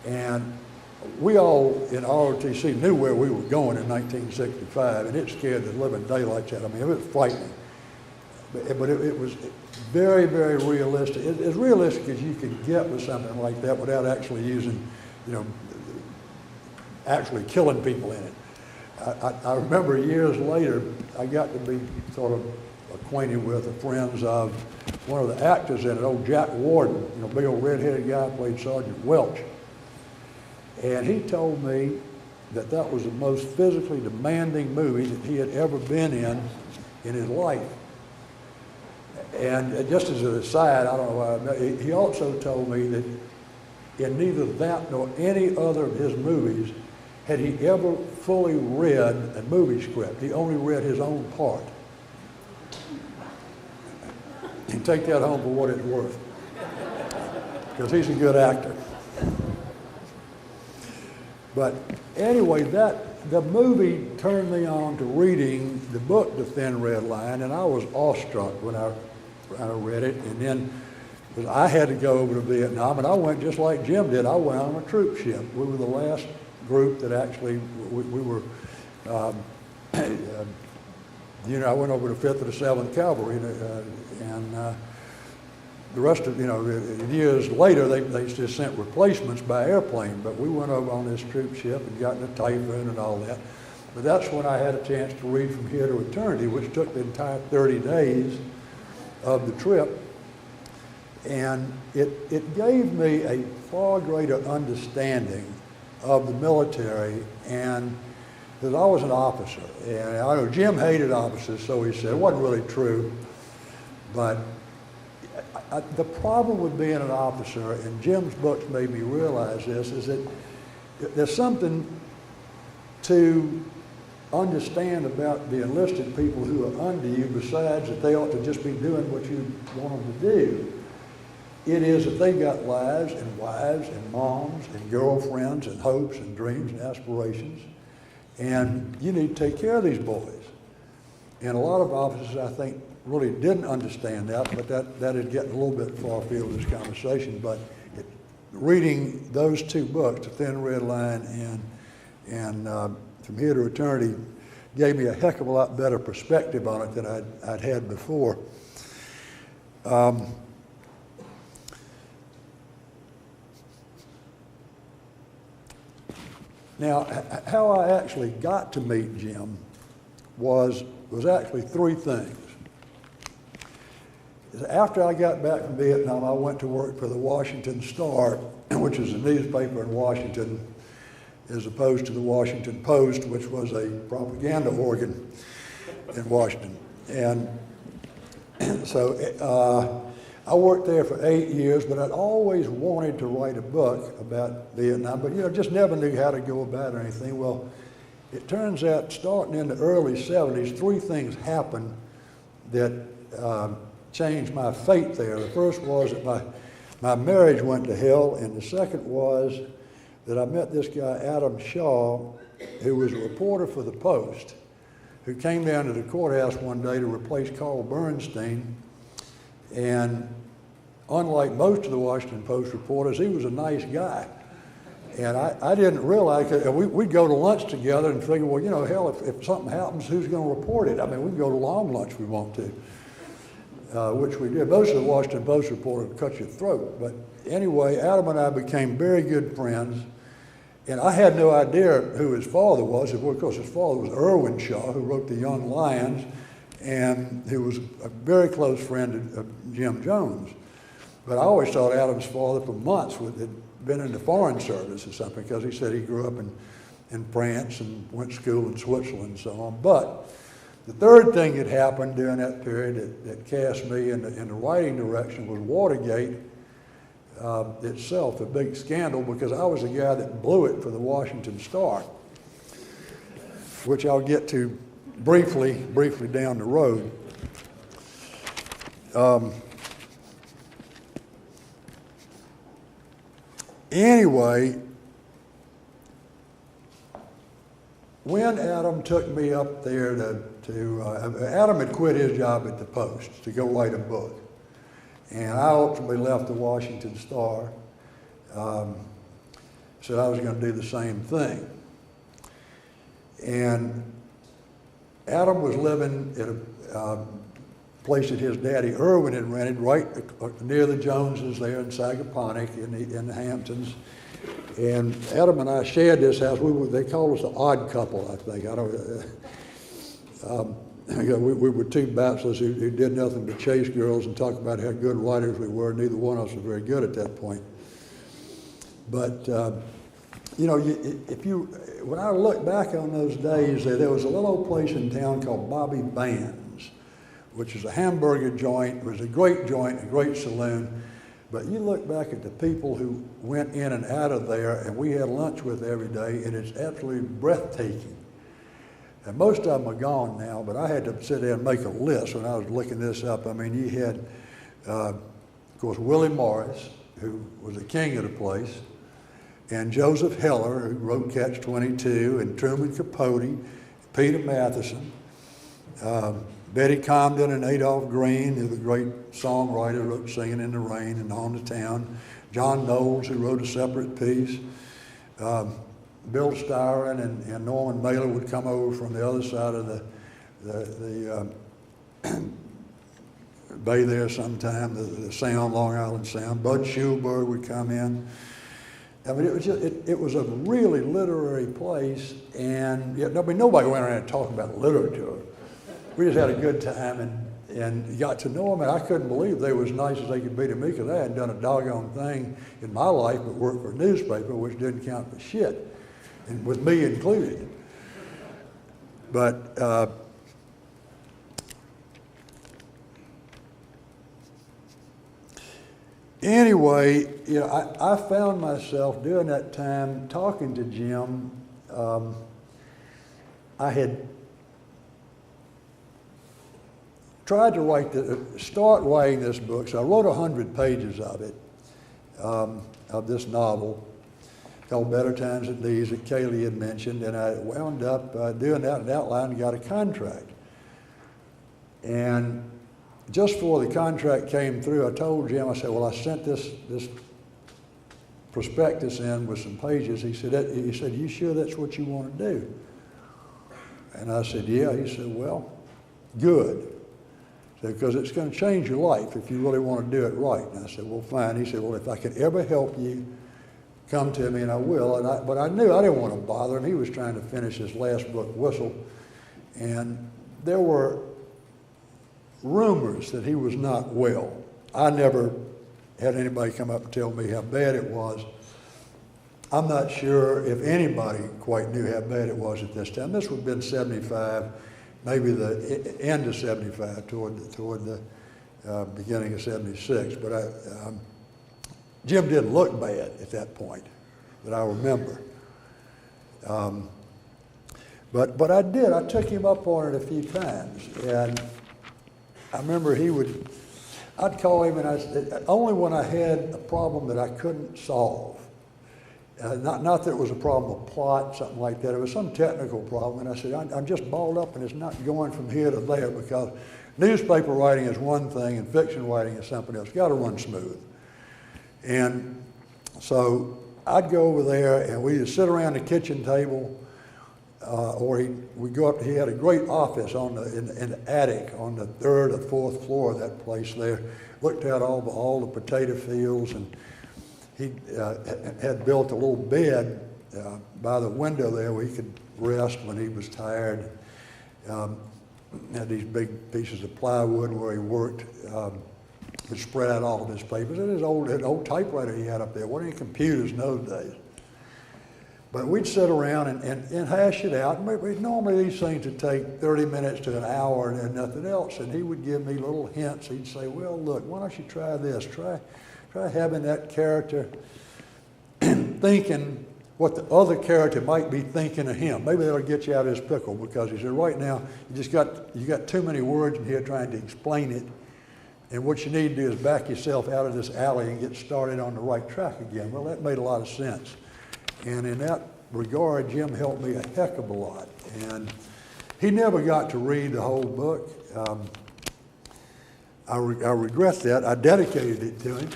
And we all in ROTC knew where we were going in 1965, and it scared the living daylights out of me. It was frightening. But it was very, very realistic. As realistic as you can get with something like that without actually using, actually killing people in it. I remember years later, I got to be sort of acquainted with the friends of one of the actors in it, old Jack Warden, big old red-headed guy, played Sergeant Welch. And he told me that was the most physically demanding movie that he had ever been in his life. And just as an aside, I don't know why, he also told me that in neither that nor any other of his movies had he ever fully read a movie script. He only read his own part. You can take that home for what it's worth, because he's a good actor. But anyway, the movie turned me on to reading the book, The Thin Red Line, and I was awestruck when I read it. And then I had to go over to Vietnam, and I went just like Jim did. I went on a troop ship. We were the last group that actually, we were, I went over to 5th or the 7th Cavalry, and the rest of, years later, they just sent replacements by airplane, but we went over on this troop ship and got in a typhoon and all that. But that's when I had a chance to read From Here to Eternity, which took the entire 30 days of the trip. And it gave me a far greater understanding of the military, and because I was an officer. And I know Jim hated officers, so he said, it wasn't really true. But the problem with being an officer, and Jim's books made me realize this, is that there's something to understand about the enlisted people who are under you, besides that they ought to just be doing what you want them to do. It is that they've got lives and wives and moms and girlfriends and hopes and dreams and aspirations, and you need to take care of these boys. And a lot of officers, I think, really didn't understand that, but that is getting a little bit far afield of this conversation. But reading those two books, The Thin Red Line and From Here to Eternity, gave me a heck of a lot better perspective on it than I'd had before. Now, how I actually got to meet Jim was actually three things. After I got back from Vietnam, I went to work for the Washington Star, which is a newspaper in Washington, as opposed to the Washington Post, which was a propaganda organ in Washington. And so I worked there for 8 years, but I'd always wanted to write a book about Vietnam, but just never knew how to go about it or anything. Well, it turns out, starting in the early 70s, three things happened that changed my fate there. The first was that my marriage went to hell, and the second was that I met this guy, Adam Shaw, who was a reporter for the Post, who came down to the courthouse one day to replace Carl Bernstein. And unlike most of the Washington Post reporters, he was a nice guy. And I didn't realize, we'd go to lunch together and figure, well, hell, if something happens, who's going to report it? I mean, we can go to long lunch if we want to, which we did. Most of the Washington Post reporters would cut your throat. But anyway, Adam and I became very good friends. And I had no idea who his father was. Of course, his father was Irwin Shaw, who wrote The Young Lions, and he was a very close friend of Jim Jones. But I always thought Adam's father for months had been in the Foreign Service or something, because he said he grew up in France and went to school in Switzerland and so on. But the third thing that happened during that period that cast me in the writing direction was Watergate itself, a big scandal, because I was the guy that blew it for the Washington Star, which I'll get to briefly down the road. Anyway, when Adam took me up there Adam had quit his job at the Post to go write a book. And I ultimately left the Washington Star. said I was going to do the same thing. And Adam was living at a place that his daddy Irwin had rented right near the Joneses there in Sagaponack in the Hamptons. And Adam and I shared this house. They called us the odd couple, I think. We were two bachelors who did nothing but chase girls and talk about how good writers we were. Neither one of us was very good at that point. But you know, when I look back on those days, there was a little old place in town called Bobby Band's, which is a hamburger joint. It was a great joint, a great saloon. But you look back at the people who went in and out of there, and we had lunch with every day, and it's absolutely breathtaking. And most of them are gone now, but I had to sit there and make a list when I was looking this up. I mean, you had, of course, Willie Morris, who was the king of the place, and Joseph Heller, who wrote Catch-22, and Truman Capote, Peter Matheson, Betty Comden and Adolph Green, who was a great songwriter, wrote Singing in the Rain and On to Town. John Knowles, who wrote a separate piece. Bill Styron and Norman Mailer would come over from the other side of the bay there sometime, the Sound, Long Island Sound. Bud Schulberg would come in. I mean, it was a really literary place, and yet nobody went around and talked about literature. We just had a good time and got to know them, and I couldn't believe they were as nice as they could be to me, because I hadn't done a doggone thing in my life but worked for a newspaper, which didn't count for shit, and with me included. But anyway, you know, I found myself during that time talking to Jim. I had tried to start writing this book, so I wrote 100 pages of it, of this novel called Better Times Than These that Kaylee had mentioned, and I wound up doing that and outline and got a contract. And just before the contract came through, I told Jim, I said, well, I sent this prospectus in with some pages. He said, you sure that's what you want to do? And I said, yeah. He said, well, good. Because it's going to change your life if you really want to do it right. And I said, well, fine. He said, well, if I can ever help you, come to me and I will. But I knew I didn't want to bother him. He was trying to finish his last book, Whistle. And there were rumors that he was not well. I never had anybody come up and tell me how bad it was. I'm not sure if anybody quite knew how bad it was at this time. This would have been 75. Maybe the end of 75 toward the beginning of 76. But Jim didn't look bad at that point that I remember. But I did. I took him up on it a few times. And I remember I'd call him, and only when I had a problem that I couldn't solve. Not that it was a problem of plot, something like that. It was some technical problem. And I said, I'm just balled up and it's not going from here to there, because newspaper writing is one thing and fiction writing is something else. Got to run smooth. And so I'd go over there and we'd sit around the kitchen table, or we'd go up. He had a great office in the attic on the 3rd or 4th floor of that place there. Looked out all the potato fields, and he had built a little bed by the window there where he could rest when he was tired. Had these big pieces of plywood where he worked. Would spread out all of his papers. And his old typewriter he had up there. Weren't any computers in those days. But we'd sit around and hash it out. Normally these things would take 30 minutes to an hour and nothing else. And he would give me little hints. He'd say, well, look, why don't you try this? Try having that character thinking what the other character might be thinking of him. Maybe that'll get you out of his pickle, because he said, right now, you got too many words in here trying to explain it. And what you need to do is back yourself out of this alley and get started on the right track again. Well, that made a lot of sense. And in that regard, Jim helped me a heck of a lot. And he never got to read the whole book. I regret that. I dedicated it to him.